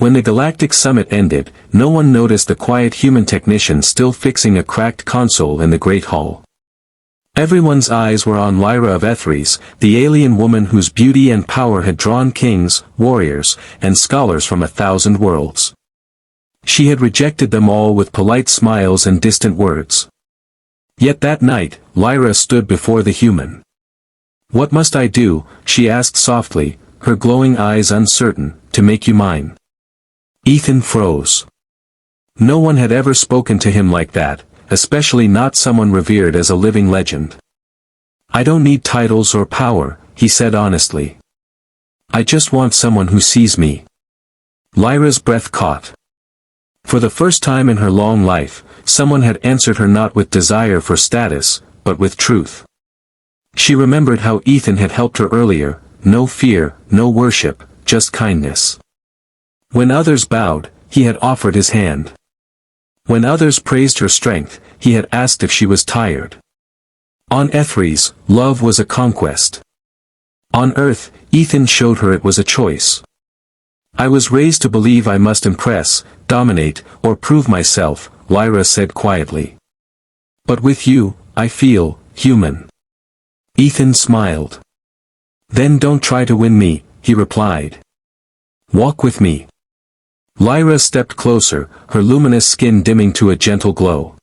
When the Galactic Summit ended, no one noticed the quiet human technician still fixing a cracked console in the Great Hall. Everyone's eyes were on Lyra of Ethres, the alien woman whose beauty and power had drawn kings, warriors, and scholars from 1,000 worlds. She had rejected them all with polite smiles and distant words. Yet that night, Lyra stood before the human. "What must I do?" she asked softly, her glowing eyes uncertain, "to make you mine?" Ethan froze. No one had ever spoken to him like that, especially not someone revered as a living legend. "I don't need titles or power," he said honestly. "I just want someone who sees me." Lyra's breath caught. For the first time in her long life, someone had answered her not with desire for status, but with truth. She remembered how Ethan had helped her earlier, no fear, no worship, just kindness. When others bowed, he had offered his hand. When others praised her strength, he had asked if she was tired. On Ethres, love was a conquest. On Earth, Ethan showed her it was a choice. "I was raised to believe I must impress, dominate, or prove myself," Lyra said quietly. "But with you, I feel human." Ethan smiled. "Then don't try to win me," he replied. "Walk with me." Lyra stepped closer, her luminous skin dimming to a gentle glow.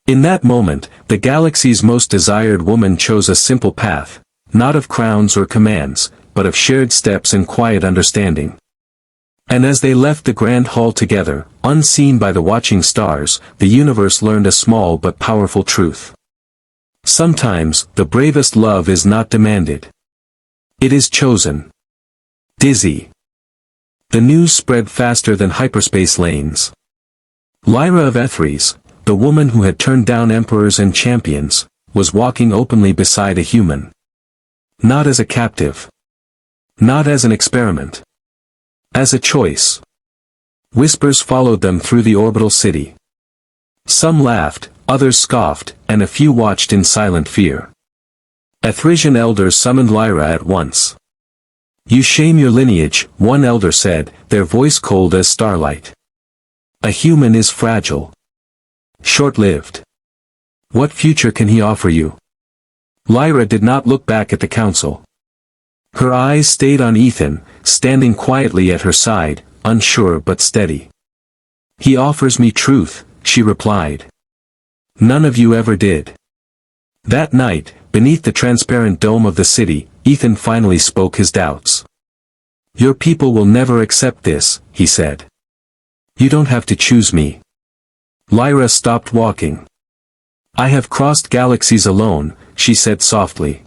In that moment, the galaxy's most desired woman chose a simple path, not of crowns or commands, but of shared steps and quiet understanding. And as they left the grand hall together, unseen by the watching stars, the universe learned a small but powerful truth. Sometimes, the bravest love is not demanded. It is chosen. Dizzy. The news spread faster than hyperspace lanes. Lyra of Ethres, the woman who had turned down emperors and champions, was walking openly beside a human. Not as a captive. Not as an experiment. As a choice. Whispers followed them through the orbital city. Some laughed, others scoffed, and a few watched in silent fear. Ethresian elders summoned Lyra at once. "You shame your lineage," one elder said, their voice cold as starlight. "A human is fragile. Short-lived. What future can he offer you?" Lyra did not look back at the council. Her eyes stayed on Ethan, standing quietly at her side, unsure but steady. "He offers me truth," she replied. "None of you ever did." That night, beneath the transparent dome of the city, Ethan finally spoke his doubts. "Your people will never accept this," he said. "You don't have to choose me." Lyra stopped walking. "I have crossed galaxies alone," she said softly.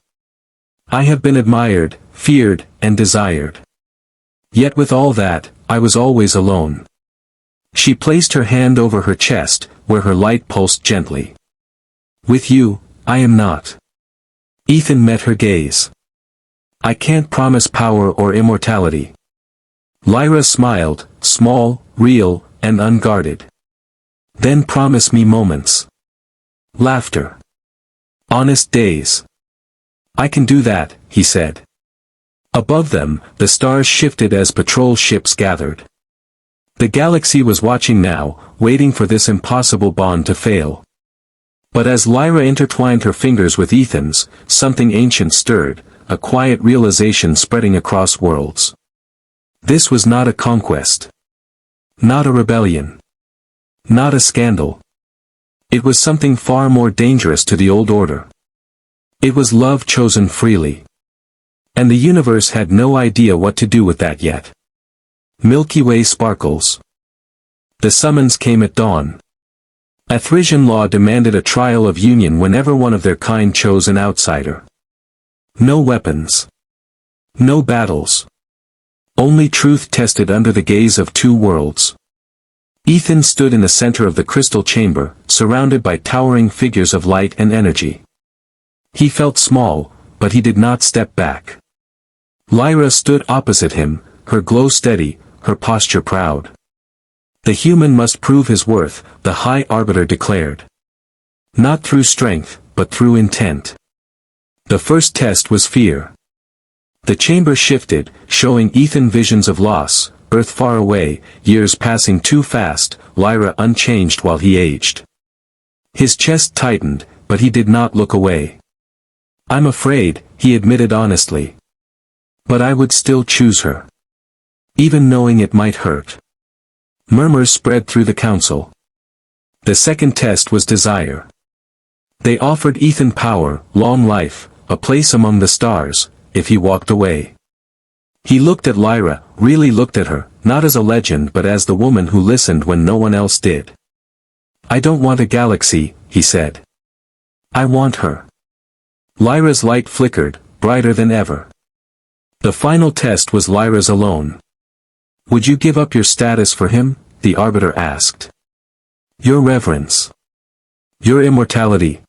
"I have been admired, feared, and desired. Yet with all that, I was always alone." She placed her hand over her chest, where her light pulsed gently. "With you, I am not." Ethan met her gaze. "I can't promise power or immortality." Lyra smiled, small, real, and unguarded. "Then promise me moments. Laughter. Honest days." "I can do that," he said. Above them, the stars shifted as patrol ships gathered. The galaxy was watching now, waiting for this impossible bond to fail. But as Lyra intertwined her fingers with Ethan's, something ancient stirred, a quiet realization spreading across worlds. This was not a conquest. Not a rebellion. Not a scandal. It was something far more dangerous to the old order. It was love chosen freely. And the universe had no idea what to do with that yet. Milky Way sparkles. The summons came at dawn. Ethresian law demanded a trial of union whenever one of their kind chose an outsider. No weapons. No battles. Only truth tested under the gaze of two worlds. Ethan stood in the center of the crystal chamber, surrounded by towering figures of light and energy. He felt small, but he did not step back. Lyra stood opposite him, her glow steady, her posture proud. The human must prove his worth, the High Arbiter declared. Not through strength, but through intent. The first test was fear. The chamber shifted, showing Ethan visions of loss, Earth far away, years passing too fast, Lyra unchanged while he aged. His chest tightened, but he did not look away. "I'm afraid," he admitted honestly. "But I would still choose her. Even knowing it might hurt." Murmurs spread through the council. The second test was desire. They offered Ethan power, long life, a place among the stars, if he walked away. He looked at Lyra, really looked at her, not as a legend but as the woman who listened when no one else did. "I don't want a galaxy," he said. "I want her." Lyra's light flickered, brighter than ever. The final test was Lyra's alone. "Would you give up your status for him?" the Arbiter asked. "Your reverence. Your immortality."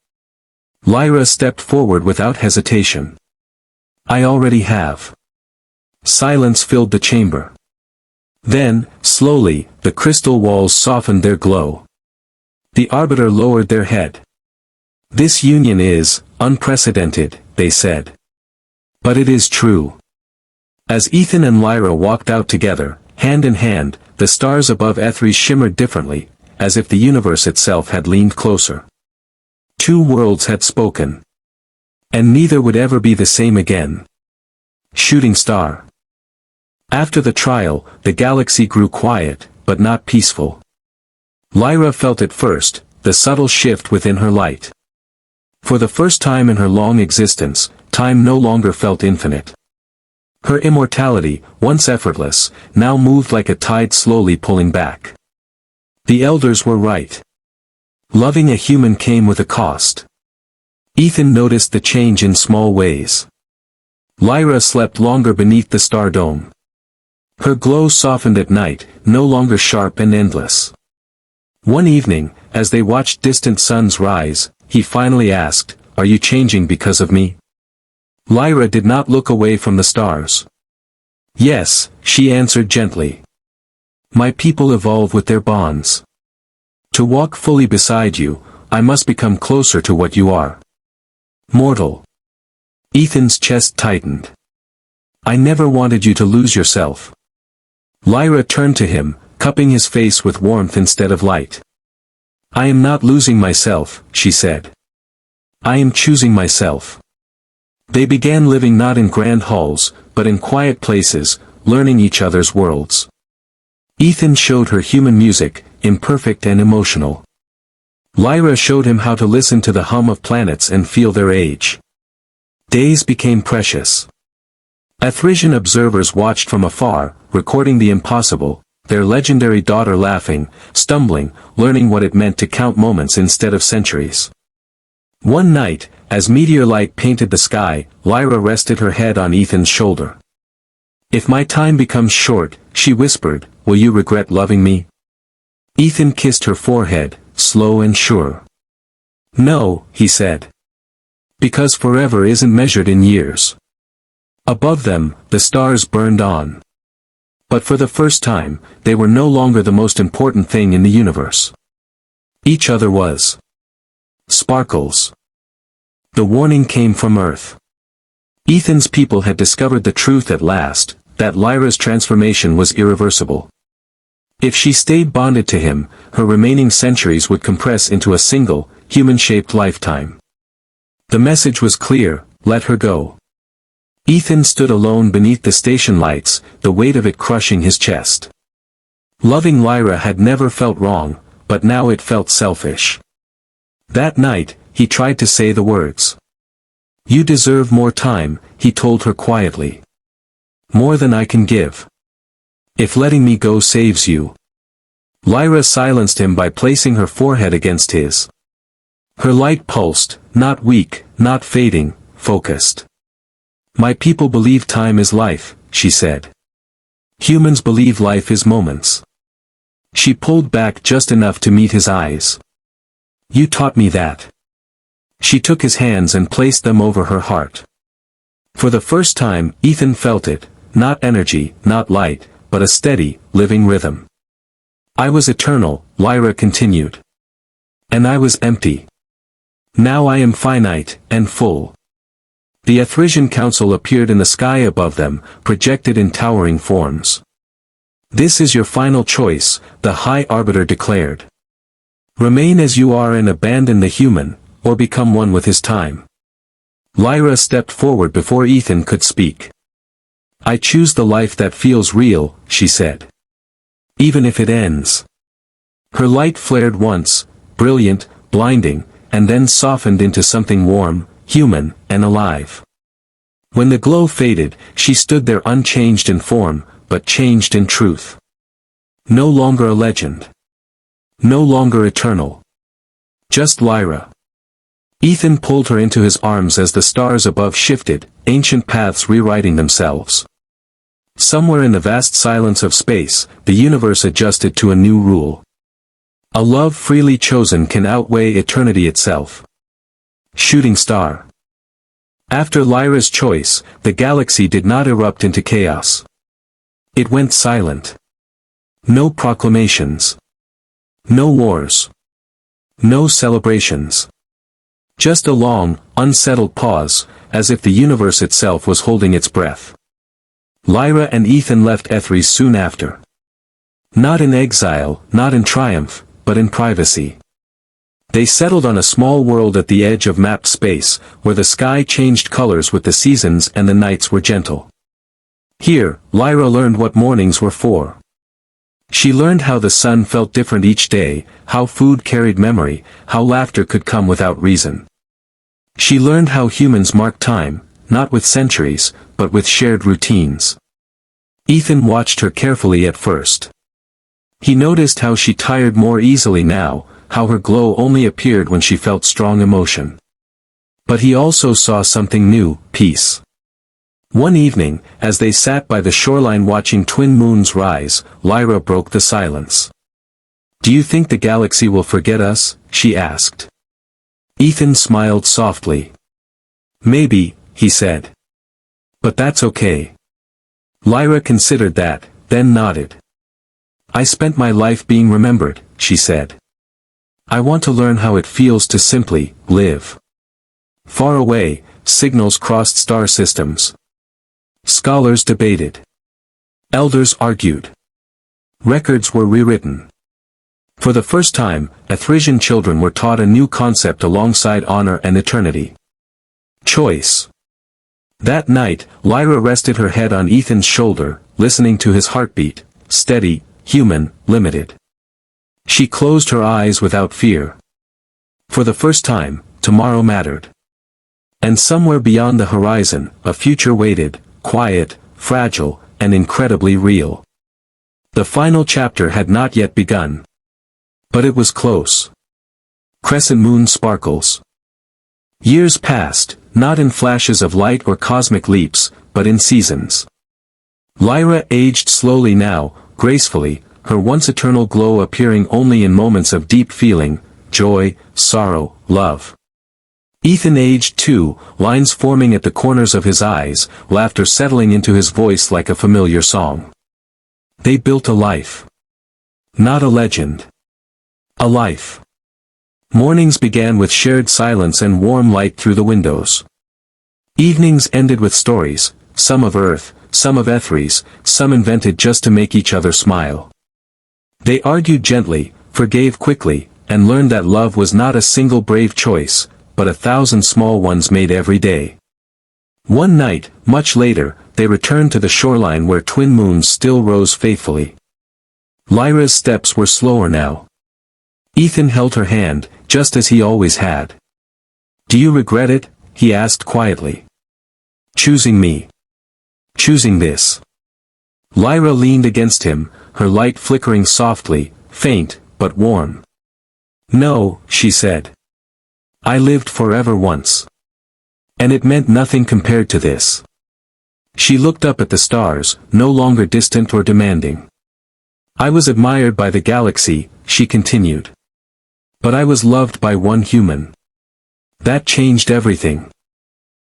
Lyra stepped forward without hesitation. "I already have." Silence filled the chamber. Then, slowly, the crystal walls softened their glow. The Arbiter lowered their head. "This union is unprecedented," they said. "But it is true." As Ethan and Lyra walked out together, hand in hand, the stars above Ethres shimmered differently, as if the universe itself had leaned closer. Two worlds had spoken. And neither would ever be the same again. Shooting star. After the trial, the galaxy grew quiet, but not peaceful. Lyra felt it first, the subtle shift within her light. For the first time in her long existence, time no longer felt infinite. Her immortality, once effortless, now moved like a tide slowly pulling back. The elders were right. Loving a human came with a cost. Ethan noticed the change in small ways. Lyra slept longer beneath the star dome. Her glow softened at night, no longer sharp and endless. One evening, as they watched distant suns rise, he finally asked, "Are you changing because of me?" Lyra did not look away from the stars. "Yes," she answered gently. "My people evolve with their bonds. To walk fully beside you, I must become closer to what you are. Mortal." Ethan's chest tightened. "I never wanted you to lose yourself." Lyra turned to him, cupping his face with warmth instead of light. "I am not losing myself," she said. "I am choosing myself." They began living not in grand halls, but in quiet places, learning each other's worlds. Ethan showed her human music, imperfect and emotional. Lyra showed him how to listen to the hum of planets and feel their age. Days became precious. Ethresian observers watched from afar, recording the impossible, their legendary daughter laughing, stumbling, learning what it meant to count moments instead of centuries. One night, as meteor light painted the sky, Lyra rested her head on Ethan's shoulder. "If my time becomes short," she whispered, "will you regret loving me?" Ethan kissed her forehead, slow and sure. "No," he said. "Because forever isn't measured in years." Above them, the stars burned on. But for the first time, they were no longer the most important thing in the universe. Each other was. Sparkles. The warning came from Earth. Ethan's people had discovered the truth at last, that Lyra's transformation was irreversible. If she stayed bonded to him, her remaining centuries would compress into a single, human-shaped lifetime. The message was clear, let her go. Ethan stood alone beneath the station lights, the weight of it crushing his chest. Loving Lyra had never felt wrong, but now it felt selfish. That night, he tried to say the words. "You deserve more time," he told her quietly. "More than I can give. If letting me go saves you." Lyra silenced him by placing her forehead against his. Her light pulsed, not weak, not fading, focused. "My people believe time is life," she said. "Humans believe life is moments." She pulled back just enough to meet his eyes. "You taught me that." She took his hands and placed them over her heart. For the first time, Ethan felt it, not energy, not light, but a steady, living rhythm. "I was eternal," Lyra continued. "And I was empty. Now I am finite, and full." The Ethresian Council appeared in the sky above them, projected in towering forms. This is your final choice, the High Arbiter declared. Remain as you are and abandon the human, or become one with his time. Lyra stepped forward before Ethan could speak. I choose the life that feels real, she said. Even if it ends. Her light flared once, brilliant, blinding, and then softened into something warm, human, and alive. When the glow faded, she stood there unchanged in form, but changed in truth. No longer a legend. No longer eternal. Just Lyra. Ethan pulled her into his arms as the stars above shifted, ancient paths rewriting themselves. Somewhere in the vast silence of space, the universe adjusted to a new rule. A love freely chosen can outweigh eternity itself. Shooting star. After Lyra's choice, the galaxy did not erupt into chaos. It went silent. No proclamations. No wars. No celebrations. Just a long, unsettled pause, as if the universe itself was holding its breath. Lyra and Ethan left Ethres soon after. Not in exile, not in triumph, but in privacy. They settled on a small world at the edge of mapped space, where the sky changed colors with the seasons and the nights were gentle. Here, Lyra learned what mornings were for. She learned how the sun felt different each day, how food carried memory, how laughter could come without reason. She learned how humans mark time, not with centuries, but with shared routines. Ethan watched her carefully at first. He noticed how she tired more easily now, how her glow only appeared when she felt strong emotion. But he also saw something new, peace. One evening, as they sat by the shoreline watching twin moons rise, Lyra broke the silence. Do you think the galaxy will forget us? She asked. Ethan smiled softly. Maybe, he said. But that's okay. Lyra considered that, then nodded. I spent my life being remembered, she said. I want to learn how it feels to simply live. Far away, signals crossed star systems. Scholars debated. Elders argued. Records were rewritten. For the first time, Ethresian children were taught a new concept alongside honor and eternity. Choice. That night, Lyra rested her head on Ethan's shoulder, listening to his heartbeat, steady, human, limited. She closed her eyes without fear. For the first time, tomorrow mattered. And somewhere beyond the horizon, a future waited, quiet, fragile, and incredibly real. The final chapter had not yet begun. But it was close. Crescent moon sparkles. Years passed, not in flashes of light or cosmic leaps, but in seasons. Lyra aged slowly now, gracefully, her once eternal glow appearing only in moments of deep feeling, joy, sorrow, love. Ethan aged too, lines forming at the corners of his eyes, laughter settling into his voice like a familiar song. They built a life. Not a legend. A life. Mornings began with shared silence and warm light through the windows. Evenings ended with stories, some of Earth, some of Ethres, some invented just to make each other smile. They argued gently, forgave quickly, and learned that love was not a single brave choice, but 1,000 small ones made every day. One night, much later, they returned to the shoreline where twin moons still rose faithfully. Lyra's steps were slower now. Ethan held her hand, just as he always had. Do you regret it? He asked quietly. Choosing me. Choosing this. Lyra leaned against him, her light flickering softly, faint, but warm. No, she said. I lived forever once. And it meant nothing compared to this. She looked up at the stars, no longer distant or demanding. I was admired by the galaxy, she continued. But I was loved by one human. That changed everything.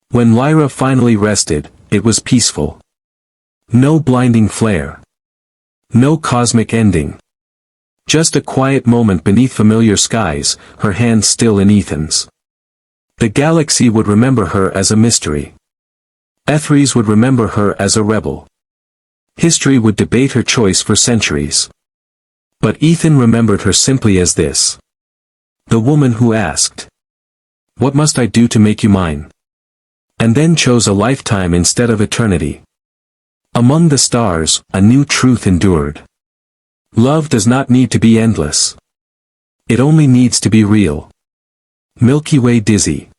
When Lyra finally rested, it was peaceful. No blinding flare. No cosmic ending. Just a quiet moment beneath familiar skies, her hand still in Ethan's. The galaxy would remember her as a mystery. Ethres would remember her as a rebel. History would debate her choice for centuries. But Ethan remembered her simply as this. The woman who asked, "What must I do to make you mine?" And then chose a lifetime instead of eternity. Among the stars, a new truth endured. Love does not need to be endless. It only needs to be real. Milky Way Dizzy.